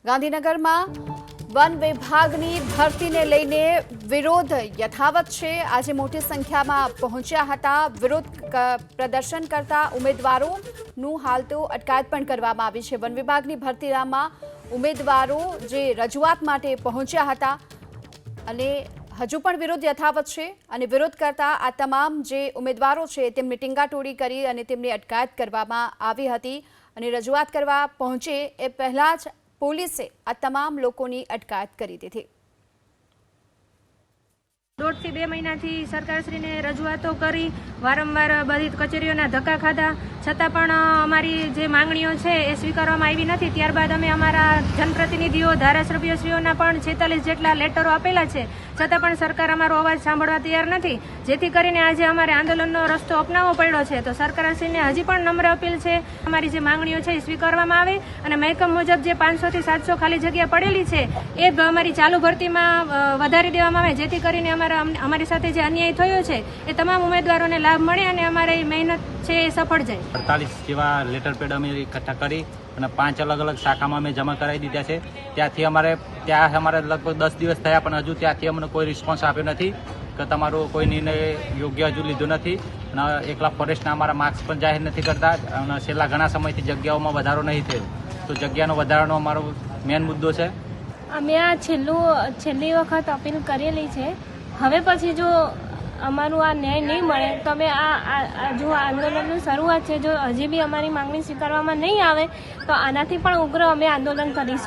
ગાંધીનગરમાં વન વિભાગની ભરતીને લઈને વિરોધ યથાવત છે। આજે મોટી સંખ્યામાં પહોંચ્યા હતા। વિરોધ પ્રદર્શન કરતા ઉમેદવારોનું હાલ તો અટકાયત પણ કરવામાં આવી છે। વન વિભાગની ભરતીમાં ઉમેદવારો જે રજૂઆત માટે પહોંચ્યા હતા અને હજુ પણ વિરોધ યથાવત છે અને વિરોધ કરતા આ તમામ જે ઉમેદવારો છે તેમની ટીંગાટોળી કરી અને તેમની અટકાયત કરવામાં આવી હતી અને રજૂઆત કરવા પહોંચે એ પહેલા જ પોલીસે આ તમામ લોકોની અટકાયત કરી દીધી। 1.5 થી 2 મહિનાથી સરકારશ્રીને રજૂઆતો કરી વારંવાર બધી કચેરીઓના ધક્કા ખાધા છતાં પણ અમારી જે માંગણીઓ છે એ સ્વીકારવામાં આવી નથી। ત્યારબાદ અમે અમારા જનપ્રતિનિધિઓ ધારાસભ્યશ્રીઓના પણ 46 જેટલા લેટરો આપેલા છે, છતાં પણ સરકાર અમારો અવાજ સાંભળવા તૈયાર નથી, જેથી કરીને આજે અમારે આંદોલનનો રસ્તો અપનાવવો પડ્યો છે। તો સરકારશ્રીને હજી પણ નમ્ર અપીલ છે અમારી જે માંગણીઓ છે એ સ્વીકારવામાં આવે અને મહેકમ મુજબ જે 500 થી 700 ખાલી જગ્યા પડેલી છે એ અમારી ચાલુ ભરતીમાં વધારી દેવામાં આવે, જેથી કરીને અમારી સાથે જે અન્યાય થયો છે એ તમામ ઉમેદવારોને લાભ મળે અને અમારી મહેનત છે એ સફળ જાય। 48 જેવા લેટર પેડ અમે એકઠા કરી અને 5 અલગ અલગ શાખામાં અમે જમા કરાવી દીધા છે। ત્યાંથી અમારે લગભગ 10 દિવસ થયા પણ હજુ ત્યાંથી અમને કોઈ રિસ્પોન્સ આપ્યો નથી કે તમારો કોઈ નિર્ણય યોગ્ય હજુ લીધો નથી અને એકલા ફોરેસ્ટના અમારા માર્ક્સ પણ જાહેર નથી કરતા અને છેલ્લા ઘણા સમયથી જગ્યાઓમાં વધારો નહીં થયો, તો જગ્યાનો વધારાનો અમારો મેઇન મુદ્દો છે। અમે આ છેલ્લી વખત અપીલ કરેલી છે। હવે પછી જો અમારું આ ન્યાય નહીં મળે તો અમે જો આંદોલનની શરૂઆત છે, જો હજી બી અમારી માંગણી સ્વીકારવામાં નહીં આવે તો આનાથી પણ ઉગ્ર અમે આંદોલન કરીશું।